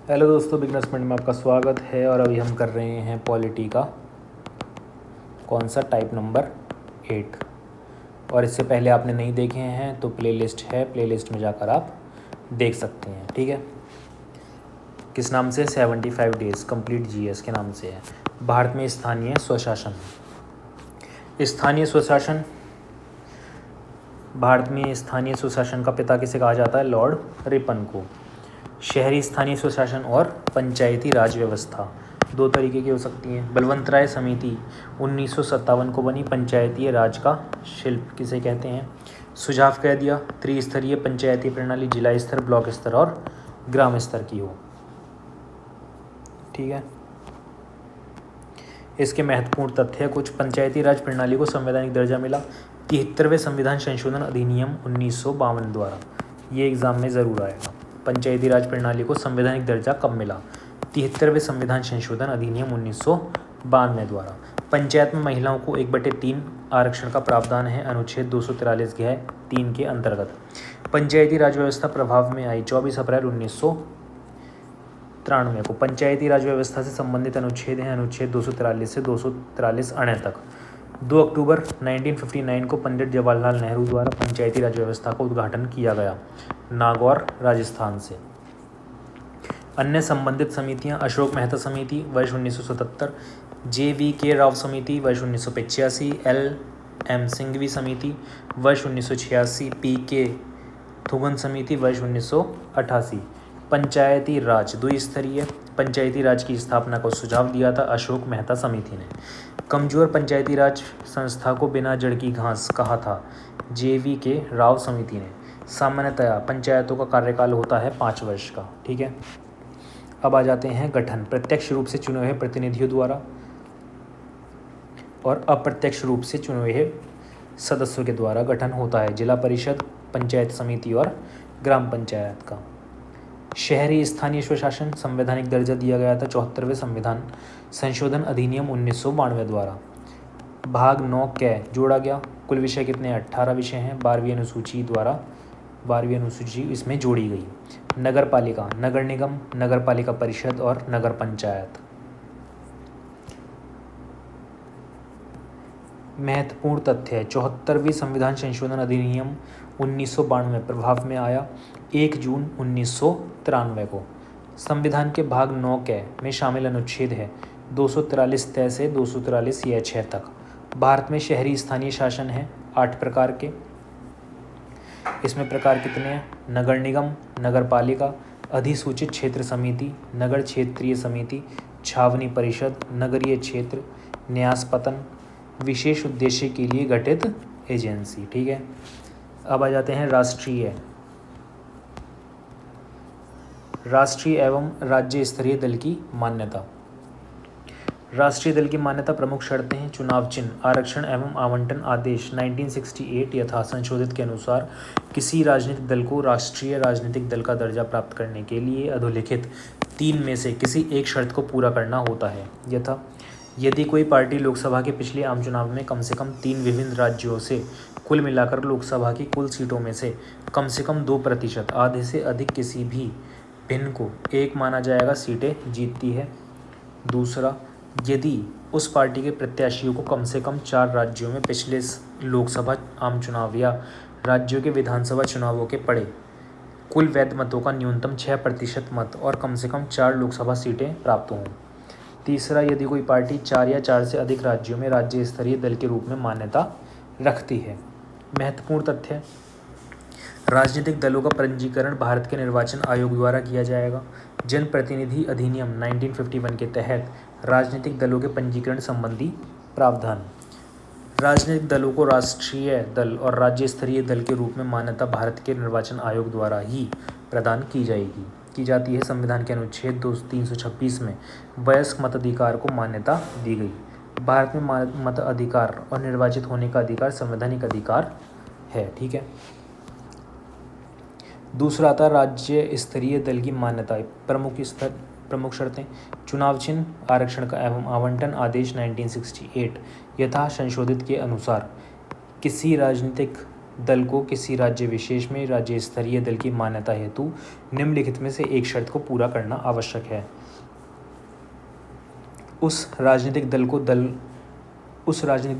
Hello दोस्तों, beginners point में आपका स्वागत है। और अभी हम कर रहे हैं पॉलिटी का कौन सा टाइप नंबर 8। और इससे पहले आपने नहीं देखे हैं तो प्लेलिस्ट है, प्लेलिस्ट में जाकर आप देख सकते हैं। ठीक है, किस नाम से? 75 डेज कंप्लीट जीएस के नाम से है। भारत में स्थानीय स्वशासन। स्थानीय स्वशासन, भारत में स्थानीय स्वशासन का पिता किसे कहा जाता है? लॉर्ड रिपन को। शहरी स्थानीय स्वशासन और पंचायती राज व्यवस्था दो तरीके की हो सकती हैं। बलवंतराय समिति 1957 को बनी। पंचायती राज का शिल्प किसे कहते हैं? सुझाव कह दिया, त्रिस्तरीय पंचायती प्रणाली जिला स्तर, ब्लॉक स्तर और ग्राम स्तर की हो। ठीक है, इसके महत्वपूर्ण तथ्य कुछ। पंचायती राज प्रणाली को संवैधानिक दर्जा मिला 73वें संविधान संशोधन अधिनियम 1952 द्वारा। ये एग्जाम में ज़रूर आएगा। पंचायती राज प्रणाली को संवैधानिक दर्जा कब मिला? 73वें संविधान संशोधन अधिनियम 1952 द्वारा। पंचायत में महिलाओं को 1/3 आरक्षण का प्रावधान है, अनुच्छेद 243(3) के अंतर्गत। पंचायती राज व्यवस्था प्रभाव में आई 24 अप्रैल 1993 को। पंचायती राज व्यवस्था से संबंधित अनुच्छेद हैं अनुच्छेद 243 से 243 अन्य तक। 2 अक्टूबर 1959 को पंडित जवाहरलाल नेहरू द्वारा पंचायती राज व्यवस्था का उद्घाटन किया गया, नागौर राजस्थान से। अन्य संबंधित समितियां: अशोक मेहता समिति वर्ष 1977, JVK राव समिति वर्ष 1985, LM सिंघवी समिति वर्ष 1986, PK थुगन समिति वर्ष 1988। पंचायती राज द्विस्तरीय पंचायती राज की स्थापना को सुझाव दिया था अशोक मेहता समिति ने। कमजोर पंचायती राज संस्था को बिना जड़ की घास कहा था JVK राव समिति ने। सामान्यतया पंचायतों का कार्यकाल होता है 5 वर्ष का। ठीक है, अब आ जाते हैं गठन। प्रत्यक्ष रूप से चुने हुए प्रतिनिधियों द्वारा और अप्रत्यक्ष रूप से चुने हुए सदस्यों के द्वारा गठन होता है जिला परिषद, पंचायत समिति और ग्राम पंचायत का। शहरी स्थानीय स्वशासन संवैधानिक दर्जा दिया गया था 74वें संविधान संशोधन अधिनियम 1992 द्वारा। भाग 9 कै जोड़ा गया। कुल विषय कितने? 18 विषय हैं। 12वीं अनुसूची इसमें जोड़ी गई। नगर पालिका, नगर निगम, नगर पालिका परिषद और नगर पंचायत। महत्वपूर्ण तथ्य है 74वीं संविधान संशोधन अधिनियम 1992 प्रभाव में आया 1 जून 1993 को। संविधान के भाग 9 कै में शामिल अनुच्छेद है 243 तय से 243 या 6 तक। भारत में शहरी स्थानीय शासन है 8 प्रकार के। इसमें प्रकार कितने हैं? नगर निगम, नगर पालिका, अधिसूचित क्षेत्र समिति, नगर क्षेत्रीय समिति, छावनी परिषद, नगरीय क्षेत्र, न्यास पतन, विशेष उद्देश्य के लिए गठित एजेंसी। ठीक है, अब आ जाते हैं राष्ट्रीय एवं राज्य स्तरीय दल की मान्यता। राष्ट्रीय दल की मान्यता प्रमुख शर्तें हैं। चुनाव चिन्ह, आरक्षण एवं आवंटन आदेश 1968 यथा संशोधित के अनुसार किसी राजनीतिक दल को राष्ट्रीय राजनीतिक दल का दर्जा प्राप्त करने के लिए अधोलिखित 3 में से किसी एक शर्त को पूरा करना होता है। यथा यदि कोई पार्टी लोकसभा के पिछले आम चुनाव में कम से कम 3 विभिन्न राज्यों से कुल मिलाकर लोकसभा की कुल सीटों में से कम 2% आधे से अधिक किसी भी भिन्न को 1 माना जाएगा सीटें जीतती है। दूसरा, यदि उस पार्टी के प्रत्याशियों को कम से कम 4 राज्यों में पिछले लोकसभा आम चुनाव या राज्यों के विधानसभा चुनावों के पड़े कुल वैध मतों का न्यूनतम 6% मत और कम से कम 4 लोकसभा सीटें प्राप्त हों। तीसरा, यदि कोई पार्टी 4 या 4 से अधिक राज्यों में राज्य स्तरीय दल के रूप में मान्यता रखती है। महत्वपूर्ण तथ्य, राजनीतिक दलों का पंजीकरण भारत के निर्वाचन आयोग द्वारा किया जाएगा। जनप्रतिनिधि अधिनियम 1951 के तहत राजनीतिक दलों के पंजीकरण संबंधी प्रावधान। राजनीतिक दलों को राष्ट्रीय दल और राज्य स्तरीय दल के रूप में मान्यता भारत के निर्वाचन आयोग द्वारा ही प्रदान की जाती है। संविधान के अनुच्छेद 326 में वयस्क मताधिकार को मान्यता दी गई। भारत में मताधिकार और निर्वाचित होने का अधिकार संवैधानिक अधिकार है। ठीक है, दूसरा आता राज्य स्तरीय दल की मान्यता। प्रमुख शर्तें, चुनाव चिन्ह, आरक्षण का एवं आवंटन आदेश 1968 यथा संशोधित के अनुसार किसी राजनीतिक दल को किसी राज्य विशेष में राज्य स्तरीय दल की मान्यता हेतु निम्नलिखित में से एक शर्त को पूरा करना आवश्यक है। उस राजनीतिक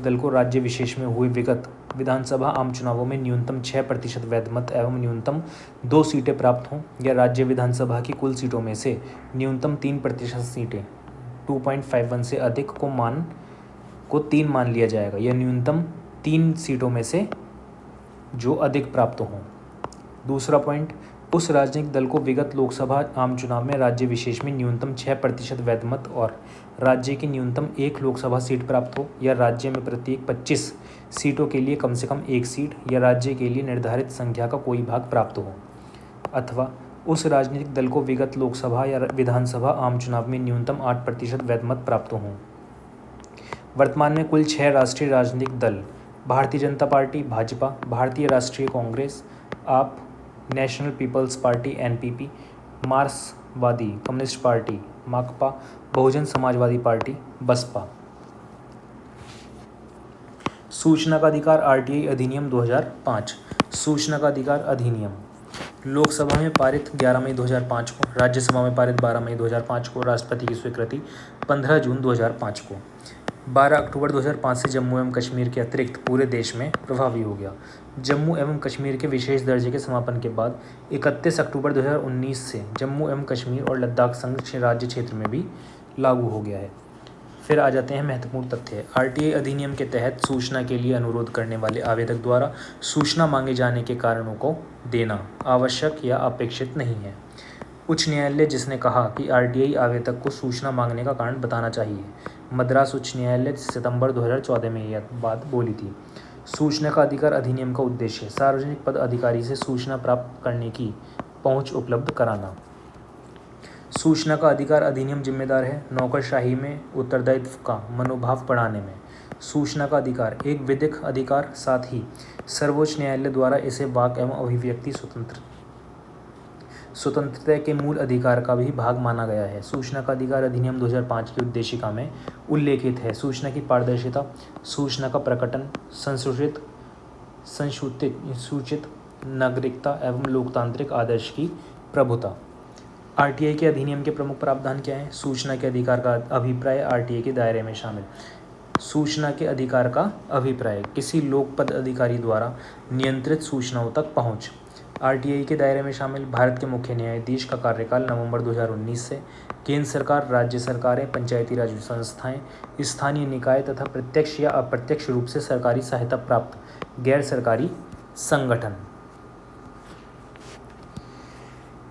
दल को राज्य विशेष में हुए विगत विधानसभा आम चुनावों में न्यूनतम 6% वैध मत एवं न्यूनतम 2 सीटें प्राप्त हों, या राज्य विधानसभा की कुल सीटों में से न्यूनतम 3% सीटें 2.51 से अधिक को 3 मान लिया जाएगा, या न्यूनतम 3 सीटों में से जो अधिक प्राप्त हों। दूसरा पॉइंट, उस राजनीतिक दल को विगत लोकसभा आम चुनाव में राज्य विशेष में न्यूनतम 6% वैध मत और राज्य की न्यूनतम 1 लोकसभा सीट प्राप्त हो, या राज्य में प्रत्येक 25 सीटों के लिए कम से कम 1 सीट या राज्य के लिए निर्धारित संख्या का कोई भाग प्राप्त हो, अथवा उस राजनीतिक दल को विगत लोकसभा या विधानसभा आम चुनाव में न्यूनतम 8% वैध मत प्राप्त हों। वर्तमान में कुल 6 राष्ट्रीय राजनीतिक दल भारतीय जनता पार्टी भाजपा, भारतीय राष्ट्रीय कांग्रेस आप, नेशनल पीपल्स पार्टी एनपीपी, मार्क्सवादी कम्युनिस्ट पार्टी माकपा, बहुजन समाजवादी पार्टी बसपा। सूचना का अधिकार आरटीआई अधिनियम 2005। सूचना का अधिकार अधिनियम लोकसभा में पारित 11 मई 2005 को, राज्यसभा में पारित 12 मई 2005 को, राष्ट्रपति की स्वीकृति 15 जून 2005 को। 12 अक्टूबर 2005 से जम्मू एवं कश्मीर के अतिरिक्त पूरे देश में प्रभावी हो गया। जम्मू एवं कश्मीर के विशेष दर्जे के समापन के बाद 31 अक्टूबर 2019 से जम्मू एवं कश्मीर और लद्दाख संघ राज्य क्षेत्र में भी लागू हो गया है। फिर आ जाते हैं महत्वपूर्ण तथ्य। आरटीआई अधिनियम के तहत सूचना के लिए अनुरोध करने वाले आवेदक द्वारा सूचना मांगे जाने के कारणों को देना आवश्यक या अपेक्षित नहीं है। उच्च न्यायालय जिसने कहा कि आरटीआई आवेदक को सूचना मांगने का कारण बताना चाहिए, मद्रास उच्च न्यायालय सितंबर 2014 में यह बात बोली थी। सूचना का अधिकार अधिनियम का उद्देश्य सार्वजनिक पद अधिकारी से सूचना प्राप्त करने की पहुंच उपलब्ध कराना। सूचना का अधिकार अधिनियम जिम्मेदार है नौकरशाही में उत्तरदायित्व का मनोभाव बढ़ाने में। सूचना का अधिकार एक विधिक अधिकार, साथ ही सर्वोच्च न्यायालय द्वारा इसे वाक एवं अभिव्यक्ति स्वतंत्रता के मूल अधिकार का भी भाग माना गया है। सूचना का अधिकार अधिनियम 2005 की उद्देशिका में उल्लेखित है सूचना की पारदर्शिता, सूचना का प्रकटन, सूचित नागरिकता एवं लोकतांत्रिक आदर्श की प्रभुता। आरटीआई के अधिनियम के प्रमुख प्रावधान क्या हैं? सूचना के अधिकार का अभिप्राय आरटीआई के दायरे में शामिल। सूचना के अधिकार का अभिप्राय किसी लोकपद अधिकारी द्वारा नियंत्रित सूचनाओं तक पहुंच। आरटीआई के दायरे में शामिल भारत के मुख्य न्यायाधीश का कार्यकाल नवंबर 2019 से। केंद्र सरकार, राज्य सरकारें, पंचायती राज संस्थाएं, स्थानीय निकाय तथा प्रत्यक्ष या अप्रत्यक्ष रूप से सरकारी सहायता प्राप्त गैर सरकारी संगठन।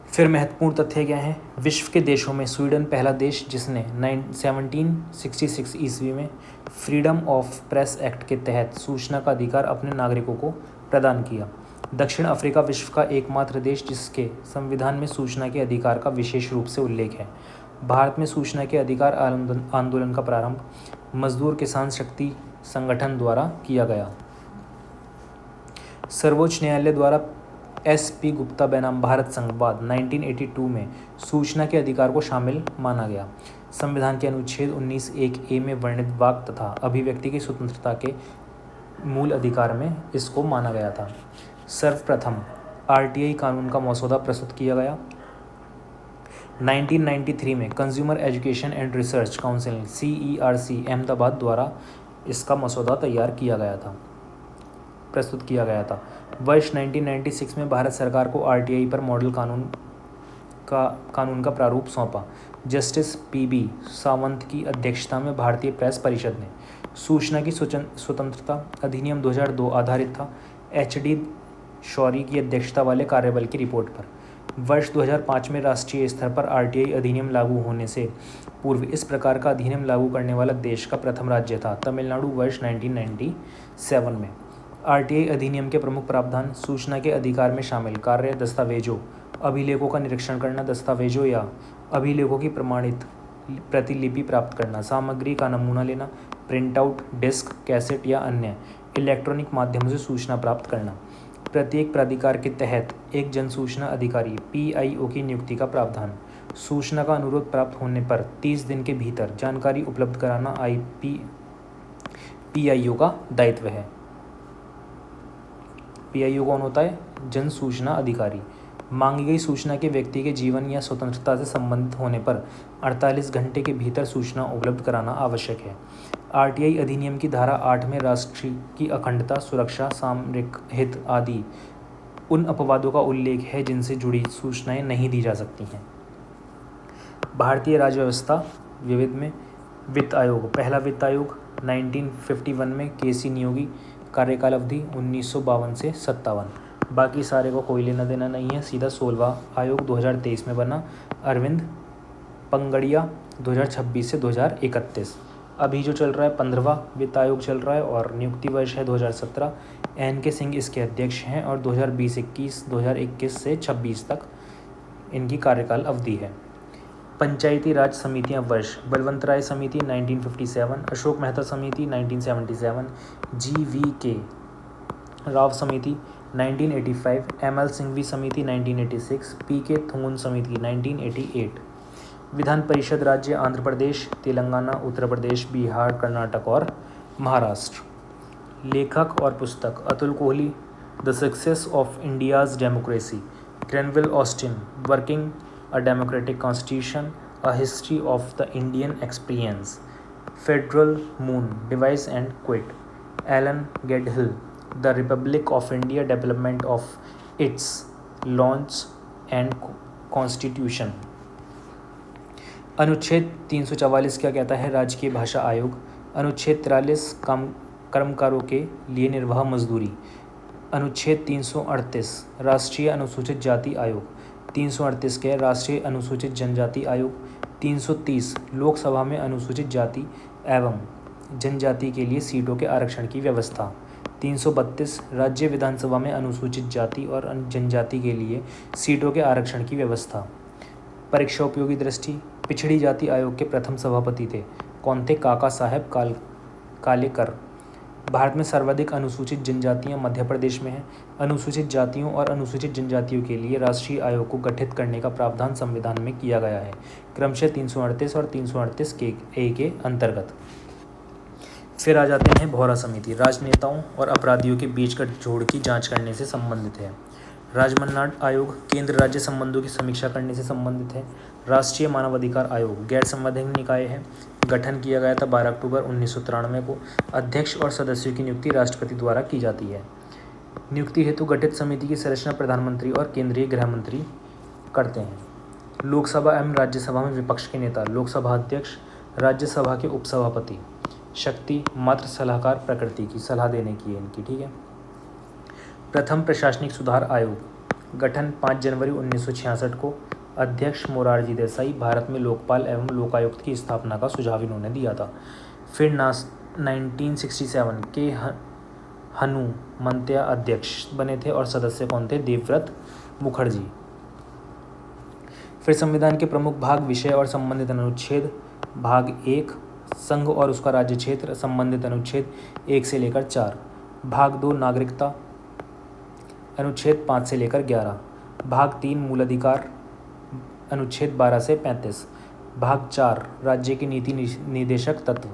फिर महत्वपूर्ण तथ्य क्या हैं? विश्व के देशों में स्वीडन पहला देश जिसने 1766 ईस्वी में फ्रीडम ऑफ प्रेस एक्ट के तहत सूचना का अधिकार अपने नागरिकों को प्रदान किया। दक्षिण अफ्रीका विश्व का एकमात्र देश जिसके संविधान में सूचना के अधिकार का विशेष रूप से उल्लेख है। भारत में सूचना के अधिकार आंदोलन का प्रारंभ मजदूर किसान शक्ति संगठन द्वारा किया गया। सर्वोच्च न्यायालय द्वारा SP गुप्ता बनाम भारत संघवाद 1982 में सूचना के अधिकार को शामिल माना गया। संविधान के अनुच्छेद 19(1)(a) में वर्णित वाक तथा अभिव्यक्ति की स्वतंत्रता के मूल अधिकार में इसको माना गया था। सर्वप्रथम आरटीआई कानून का मसौदा प्रस्तुत किया गया 1993 में consumer education and research council CERC Ahmedabad द्वारा इसका मसौदा प्रस्तुत किया गया था। वर्ष 1996 में भारत सरकार को आरटीआई पर मॉडल कानून का प्रारूप सौंपा। जस्टिस PB सावंत की अध्यक्षता में भारतीय प्रेस परिषद ने सूचना की स्वतंत्रता अधिनियम 2002 आधारित था। HD शौरी की अध्यक्षता वाले कार्यबल की रिपोर्ट पर वर्ष 2005 में राष्ट्रीय स्तर पर आरटीआई अधिनियम लागू होने से पूर्व इस प्रकार का अधिनियम लागू करने वाला देश का प्रथम राज्य था तमिलनाडु वर्ष 1997 में। आरटीआई अधिनियम के प्रमुख प्रावधान सूचना के अधिकार में शामिल कार्य, दस्तावेजों, अभिलेखों का निरीक्षण करना, दस्तावेजों या अभिलेखों की प्रमाणित प्रतिलिपि प्राप्त करना, सामग्री का नमूना लेना, प्रिंटआउट, डिस्क, कैसेट या अन्य इलेक्ट्रॉनिक माध्यम से सूचना प्राप्त करना। प्रत्येक प्राधिकार के तहत एक जनसूचना अधिकारी PIO की नियुक्ति का प्रावधान। सूचना का अनुरोध प्राप्त होने पर 30 दिन के भीतर जानकारी उपलब्ध कराना PIO का दायित्व है। PIO कौन होता है? जन सूचना अधिकारी। मांगी गई सूचना के व्यक्ति के जीवन या स्वतंत्रता से संबंधित होने पर 48 घंटे के भीतर सूचना उपलब्ध कराना आवश्यक है। RTI अधिनियम की धारा 8 में राष्ट्र की अखंडता, सुरक्षा, सामरिक हित आदि उन अपवादों का उल्लेख है जिनसे जुड़ी सूचनाएं नहीं दी जा सकती हैं। भारतीय राज्य व्यवस्था विविध में वित्त आयोग। पहला वित्त आयोग 1951 में KC नियोगी, कार्यकाल अवधि 1952 से 57। बाकी सारे को कोई लेना देना नहीं है। सीधा 16वां आयोग 2023 में बना, अरविंद पंगड़िया 2026 से 2031। अभी जो चल रहा है 15वां वित्त आयोग चल रहा है और नियुक्ति वर्ष है 2017। NK सिंह इसके अध्यक्ष हैं और 2021 से 26 तक इनकी कार्यकाल अवधि है। पंचायती राज समितियां वर्ष: बलवंत राय समिति 1957, अशोक मेहता समिति 1977, GVK राव समिति 1985, ML सिंघवी समिति 1986, PK थुंगुन समिति 1988। विधान परिषद राज्य: आंध्र प्रदेश, तेलंगाना, उत्तर प्रदेश, बिहार, कर्नाटक और महाराष्ट्र। लेखक और पुस्तक: Atul Kohli, the success of India's democracy, Granville Austin, working a democratic constitution, a history of the Indian experience, Penderel Moon, divide and quit, Alan Gledhill, the republic of India, development of its laws and constitution. अनुच्छेद 344 क्या कहता है? राजकीय भाषा आयोग। अनुच्छेद 43 कर्मकारों के लिए निर्वाह मजदूरी। अनुच्छेद 338 राष्ट्रीय अनुसूचित जाति आयोग। 338 के राष्ट्रीय अनुसूचित जनजाति आयोग। 330 लोकसभा में अनुसूचित जाति एवं जनजाति के लिए सीटों के आरक्षण की व्यवस्था। 332 राज्य विधानसभा में अनुसूचित जाति और जनजाति के लिए सीटों के आरक्षण की व्यवस्था। परीक्षा उपयोगी दृष्टि: पिछड़ी जाति आयोग के प्रथम सभापति थे। कौन थे? काका साहेब कालेकर। भारत में सर्वाधिक अनुसूचित जनजातियां मध्य प्रदेश में हैं। अनुसूचित जातियों और अनुसूचित जनजातियों के लिए राष्ट्रीय आयोग को गठित करने का प्रावधान संविधान में किया गया है, क्रमशः 338 और 338 के अंतर्गत। फिर आ जाते हैं भौरा समिति। राजनेताओं और अपराधियों के बीच गठजोड़ की जांच करने से संबंधित है। राजमन्नाड आयोग केंद्र राज्य संबंधों की समीक्षा करने से संबंधित है। राष्ट्रीय मानवाधिकार आयोग गैर संवैधानिक निकाय है। गठन किया गया था 12 अक्टूबर 1993 को। अध्यक्ष और सदस्यों की नियुक्ति राष्ट्रपति द्वारा की जाती है। नियुक्ति हेतु गठित समिति की संरचना प्रधानमंत्री और केंद्रीय गृह मंत्री करते हैं। लोकसभा एवं राज्यसभा में विपक्ष के नेता, लोकसभा अध्यक्ष, राज्यसभा के उपसभापति। शक्ति मात्र सलाहकार प्रकृति की, सलाह देने की है इनकी, ठीक है। प्रथम प्रशासनिक सुधार आयोग गठन 5 जनवरी 1966 को। अध्यक्ष मोरारजी देसाई। भारत में लोकपाल एवं लोकायुक्त की स्थापना का सुझाव इन्होंने दिया था। फिर 1967 के हनुमंत्या अध्यक्ष बने थे और सदस्य कौन थे? देवव्रत मुखर्जी। फिर संविधान के प्रमुख भाग, विषय और संबंधित अनुच्छेद। भाग 1 संघ और उसका राज्य क्षेत्र, संबंधित अनुच्छेद 1 से लेकर 4। भाग 2 नागरिकता, अनुच्छेद 5 से लेकर 11। भाग 3 मूल अधिकार, अनुच्छेद 12 से 35। भाग 4 राज्य की नीति निर्देशक तत्व,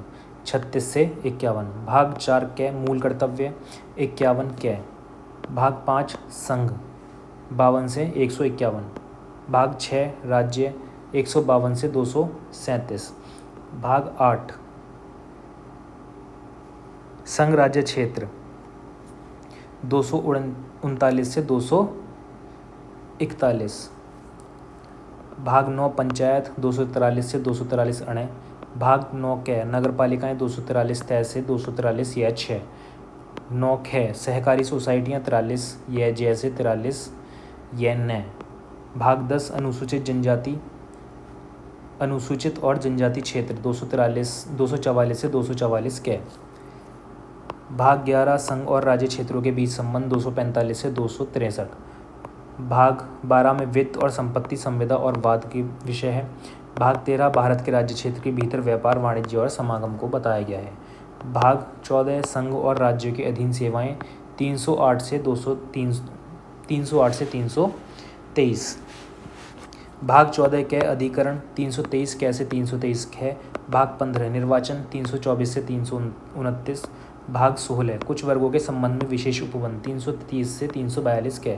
36 से 51। भाग 4 के मूल कर्तव्य, 51 के। भाग 5 संघ, 52 से 151। भाग 6 राज्य, 152 से 237। भाग 8 संघ राज्य क्षेत्र, 239 से 241। भाग 9 पंचायत, 243 से 243 अणे। भाग 9 क नगर पालिकाएँ, 243 तय से 243 या 6। 9 ख सहकारी सोसाइटियाँ, 43 यह जैसे 43 यह न। भाग 10 अनुसूचित जनजाति, अनुसूचित और जनजाति क्षेत्र, 244 से 244 के। भाग 11 संघ और राज्य क्षेत्रों के बीच संबंध, 245 से 263। भाग 12 में वित्त और संपत्ति संविदा और वाद के विषय है। भाग 13 भारत के राज्य क्षेत्र के भीतर व्यापार, वाणिज्य और समागम को बताया गया है। भाग 14 संघ और राज्यों के अधीन सेवाएं, 308 से 323। भाग 14 के अधिकरण, 323 क से 323 ख। भाग 15 निर्वाचन, 324 से 329। भाग 16 कुछ वर्गों के संबंध में विशेष उपबंध 330 से 342 के।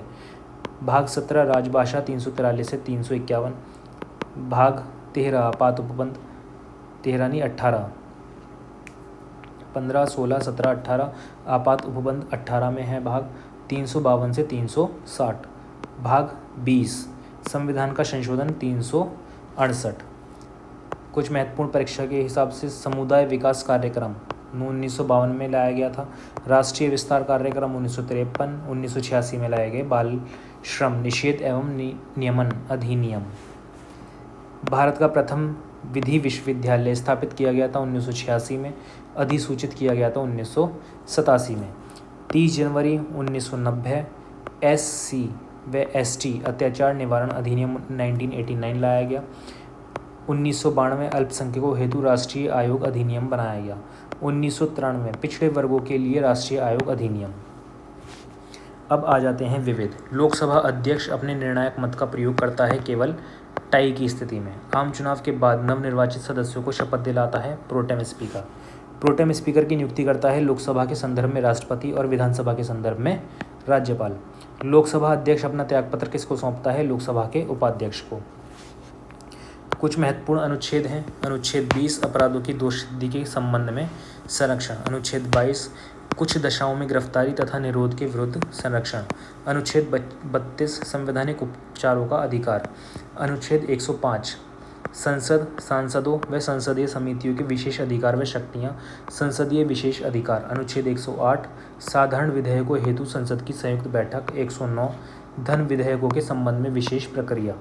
भाग 17 राजभाषा 343 से 351। भाग 13 आपात उपबंध 13 नहीं 18 15 16 17 18 आपात उपबंध 18 में है भाग 352 से 360। भाग 20 संविधान का संशोधन 368। कुछ महत्वपूर्ण परीक्षा के हिसाब से समुदाय विकास कार्यक्रम 1952 में लाया गया था। राष्ट्रीय विस्तार कार्यक्रम 1953। 1986 में लाए गए बाल श्रम निषेध एवं नियमन अधिनियम। भारत का प्रथम विधि विश्वविद्यालय स्थापित किया गया था 1986 में। अधिसूचित किया गया था 1987 में। 30 जनवरी 1990 SC व ST अत्याचार निवारण अधिनियम 1989 लाया गया। 1992 अल्पसंख्यकों हेतु राष्ट्रीय आयोग अधिनियम बनाया गया। 1993 पिछड़े वर्गों के लिए राष्ट्रीय आयोग अधिनियम। अब आ जाते हैं विविध। लोकसभा अध्यक्ष अपने निर्णायक मत का प्रयोग करता है केवल टाई की स्थिति में। आम चुनाव के बाद नवनिर्वाचित सदस्यों को शपथ दिलाता है प्रोटेम स्पीकर। प्रोटेम स्पीकर की नियुक्ति करता है लोकसभा के संदर्भ में राष्ट्रपति और विधानसभा के संदर्भ में राज्यपाल। लोकसभा अध्यक्ष अपना त्यागपत्र किसको सौंपता है? लोकसभा के उपाध्यक्ष को। कुछ महत्वपूर्ण अनुच्छेद हैं। अनुच्छेद 20 अपराधों की दोषसिद्धि के संबंध में संरक्षण। अनुच्छेद 22 कुछ दशाओं में गिरफ्तारी तथा निरोध के विरुद्ध संरक्षण। अनुच्छेद 32 संवैधानिक उपचारों का अधिकार। अनुच्छेद 105 संसद, सांसदों व संसदीय समितियों के विशेष अधिकार व शक्तियाँ, संसदीय विशेष अधिकार। अनुच्छेद 108 साधारण विधेयकों हेतु संसद की संयुक्त बैठक। 109 धन विधेयकों के संबंध में विशेष प्रक्रिया।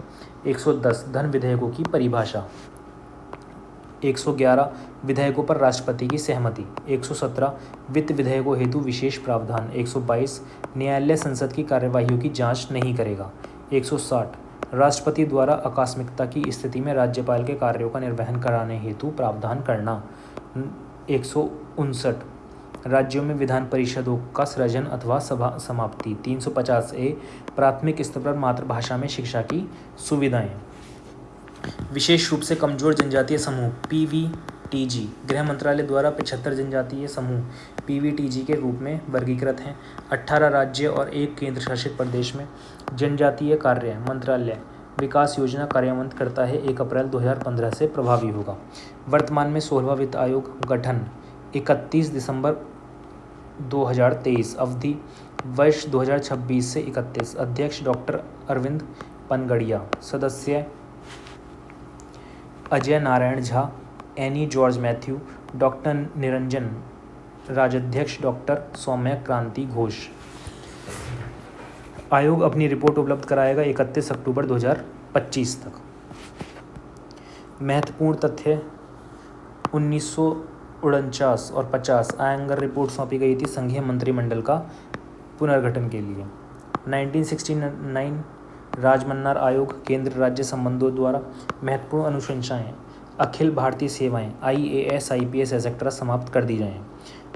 110 धन विधेयकों की परिभाषा। 111 विधेयकों पर राष्ट्रपति की सहमति। 117 वित्त विधेयकों हेतु विशेष प्रावधान। 122 न्यायालय संसद की कार्यवाहियों की जांच नहीं करेगा। 160 राष्ट्रपति द्वारा आकस्मिकता की स्थिति में राज्यपाल के कार्यों का निर्वहन कराने हेतु प्रावधान करना। 159 राज्यों में विधान परिषदों का सृजन अथवा समाप्ति। 350A प्राथमिक स्तर पर मातृभाषा में शिक्षा की सुविधाएं। विशेष रूप से कमजोर जनजातीय समूह PVTG गृह मंत्रालय द्वारा 75 जनजातीय समूह PVTG के रूप में वर्गीकृत हैं। 18 राज्य और 1 केंद्र शासित प्रदेश में जनजातीय कार्य मंत्रालय विकास योजना कार्यान्वित करता है। 1 अप्रैल 2015 से प्रभावी होगा। वर्तमान में 16वां वित्त आयोग गठन 31 दिसंबर 2023। अवधि वर्ष 2026 से 31। अध्यक्ष डॉक्टर अरविंद पनगड़िया। सदस्य Ajay Narayan Jha, Annie George Mathew, doctor Niranjan. Rajadhyaksha doctor Saumya Kranti Ghosh. आयोग अपनी रिपोर्ट उपलब्ध कराएगा 31 अक्टूबर 2025 तक। महत्वपूर्ण तथ्य 1949 और 50 आयंगर रिपोर्ट सौंपी गई थी संघीय मंत्रिमंडल का पुनर्गठन के लिए। 1969 राजमन्नार आयोग केंद्र राज्य संबंधों द्वारा महत्वपूर्ण अनुशंसाएं अखिल भारतीय सेवाएं IAS IPS एसेक्ट्रा समाप्त कर दी जाएं।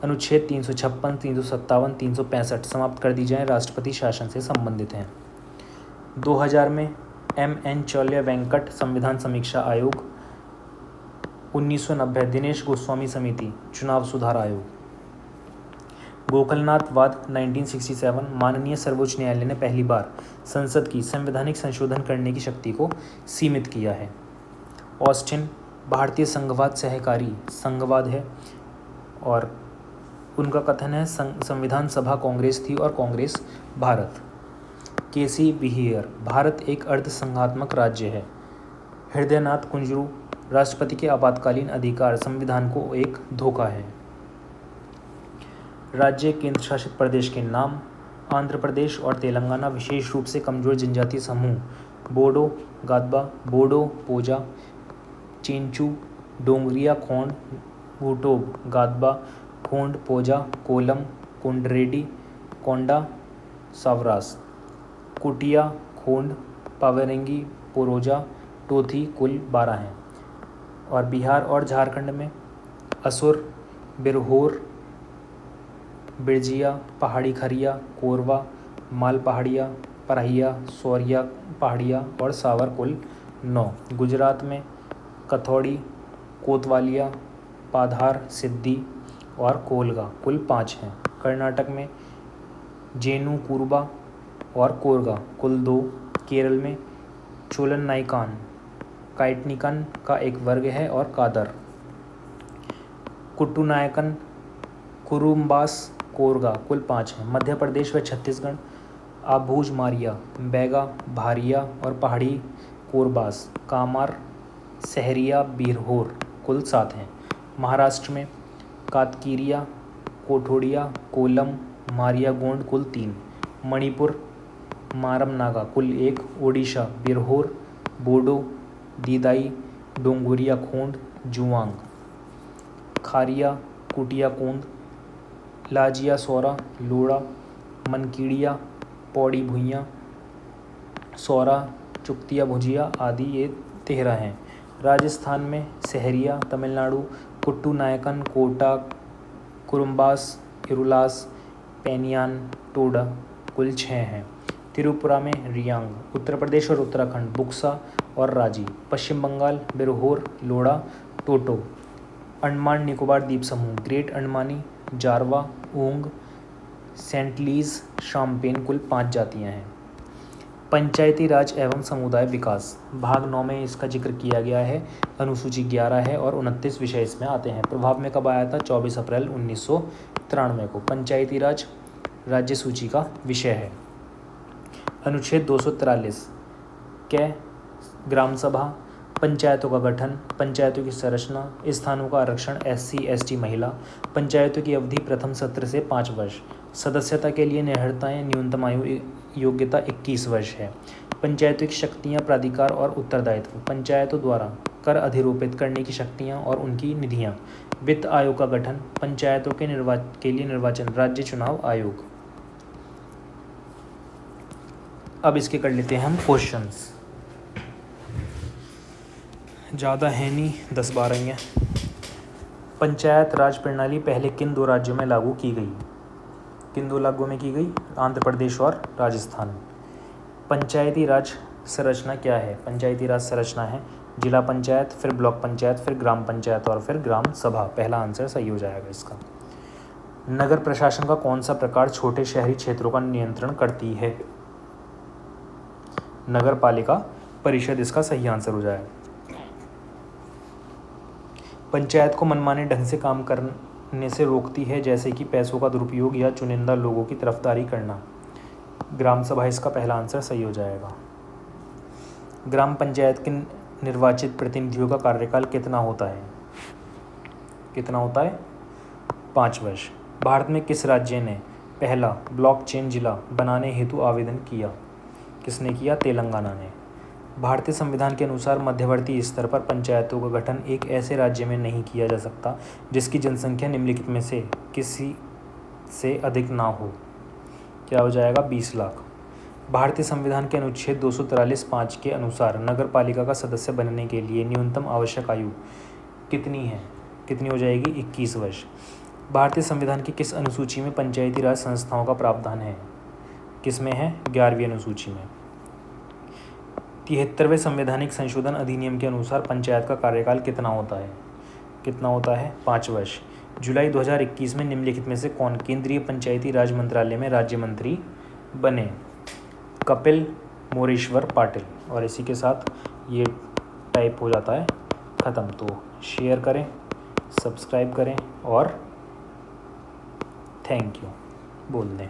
अनुच्छेद 356 357 365 समाप्त कर दी जाएं, राष्ट्रपति शासन से संबंधित हैं। 2000 में MN चौल्या वेंकट संविधान समीक्षा आयोग। 1990 दिनेश गोस्वामी समिति चुनाव सुधार आयोग। गोकलनाथ वाद 1967 माननीय सर्वोच्च न्यायालय ने पहली बार संसद की संवैधानिक संशोधन करने की शक्ति को सीमित किया है। ऑस्टिन भारतीय संघवाद सहकारी संघवाद है और उनका कथन है संविधान सभा कांग्रेस थी और कांग्रेस भारत। केसी बिहेयर भारत एक अर्ध संघात्मक राज्य है। हृदयनाथ कुंजरू राष्ट्रपति के आपातकालीन अधिकार संविधान को एक धोखा है। राज्य केंद्र शासित प्रदेश के नाम आंध्र प्रदेश और तेलंगाना। विशेष रूप से कमजोर जनजातीय समूह बोडो गादबा, बोडो पोजा, चेंचू, डोंगरिया खोंड, भूटोब गादबा, खोंड पोजा, कोलम, कोंडरेडी, कोंडा, सावरास, कुटिया, खोंड, पावरेंगी, पोरोजा, टोथी कुल 12 हैं। और बिहार और झारखंड में असुर, बिरहोर, बिरजिया, पहाड़ी खरिया, कोरवा, माल पहाड़िया, परहिया, सौरिया पहाड़िया और सावर कुल 9। गुजरात में कथौड़ी, कोतवालिया, पाधार, सिद्धि, और कोलगा कुल 5 हैं। कर्नाटक में जेनु कुरुबा और कोरगा कुल 2। केरल में चोलन नाइकान काइटनिकन का एक वर्ग है और कादर। कुट्टुनायकन कुरुम्बास कोरगा कुल 5 हैं। मध्य प्रदेश व छत्तीसगढ़ आभूज मारिया बैगा भारिया और पहाड़ी कोरबास कामार सहरिया बिरहोर कुल 7 हैं। महाराष्ट्र में कातकीरिया कोठोड़िया कोलम मारिया गोंड कुल 3। मणिपुर मारम नागा कुल 1। ओडिशा बिरहोर बोडो दीदाई डोंगुरिया खोंड जुआंग खारिया कुटिया कोंद लाजिया सौरा लोड़ा मनकीड़िया पौड़ी भुइयाँ सौरा चुक्तिया भुजिया आदि ये 13 हैं। राजस्थान में सहरिया तमिलनाडु कुट्टू नायकन कोटा कुरुम्बास इरुलास पेनियान टोडा कुल 6 हैं। त्रिपुरा में रियांग। उत्तर प्रदेश और उत्तराखंड बुक्सा और राजी। पश्चिम बंगाल बिरहोर लोड़ा टोटो। अंडमान निकोबार द्वीप समूह ग्रेट अंडमानी जारवा ऊंग सेंटलीज शैम्पेन कुल 5 जातियां हैं। पंचायती राज एवं समुदाय विकास भाग 9 में इसका जिक्र किया गया है। अनुसूची 11 है और 29 विषय इसमें आते हैं। प्रभाव में कब आया था? 24 अप्रैल 1993 को। पंचायती राज राज्य सूची का विषय है। अनुच्छेद 243 कै ग्राम सभा पंचायतों का गठन पंचायतों की संरचना स्थानों का आरक्षण SC ST महिला पंचायतों की अवधि प्रथम सत्र से 5 वर्ष सदस्यता के लिए निर्धारिताएं न्यूनतम आयु योग्यता 21 वर्ष है। पंचायतों की शक्तियां प्राधिकार और उत्तरदायित्व पंचायतों द्वारा कर अधिरोपित करने की शक्तियां और उनकी निधियां वित्त आयोग का गठन पंचायतों के लिए निर्वाचन राज्य चुनाव आयोग। अब इसके कर लेते हैं हम क्वेश्चंस। ज़्यादा है नहीं, 10-12 ही हैं। पंचायत राज प्रणाली पहले किन 2 राज्यों में लागू की गई? किन 2 राज्यों में की गई? आंध्र प्रदेश और राजस्थान। पंचायती राज संरचना क्या है? पंचायती राज संरचना है जिला पंचायत, फिर ब्लॉक पंचायत, फिर ग्राम पंचायत और फिर ग्राम सभा। पहला आंसर सही हो जाएगा इसका। नगर प्रशासन का कौन सा प्रकार छोटे शहरी क्षेत्रों का नियंत्रण करती है? नगर पालिका परिषद इसका सही आंसर हो जाएगा। पंचायत को मनमाने ढंग से काम करने से रोकती है, जैसे कि पैसों का दुरुपयोग या चुनिंदा लोगों की तरफदारी करना। ग्राम सभा इसका पहला आंसर सही हो जाएगा। ग्राम पंचायत के निर्वाचित प्रतिनिधियों का कार्यकाल कितना होता है? कितना होता है? 5 वर्ष। भारत में किस राज्य ने पहला ब्लॉकचेन जिला बनाने हेतु आवेदन किया? किसने किया? तेलंगाना ने। भारतीय संविधान के अनुसार मध्यवर्ती स्तर पर पंचायतों का गठन एक ऐसे राज्य में नहीं किया जा सकता जिसकी जनसंख्या निम्नलिखित में से किसी से अधिक ना हो। क्या हो जाएगा? 20 लाख। भारतीय संविधान के अनुच्छेद 243(5) के अनुसार नगर पालिका का सदस्य बनने के लिए न्यूनतम आवश्यक आयु कितनी है? कितनी हो जाएगी? 21 वर्ष। भारतीय संविधान की किस अनुसूची में पंचायती राज संस्थाओं का प्रावधान है? किस में है? 11वीं अनुसूची में। 73वें संवैधानिक संशोधन अधिनियम के अनुसार पंचायत का कार्यकाल कितना होता है? कितना होता है? 5 वर्ष। जुलाई 2021 में निम्नलिखित में से कौन केंद्रीय पंचायती राज मंत्रालय में राज्य मंत्री बने? कपिल मोरेश्वर पाटिल। और इसी के साथ ये टाइप हो जाता है ख़त्म। तो शेयर करें, सब्सक्राइब करें और थैंक यू बोल दें।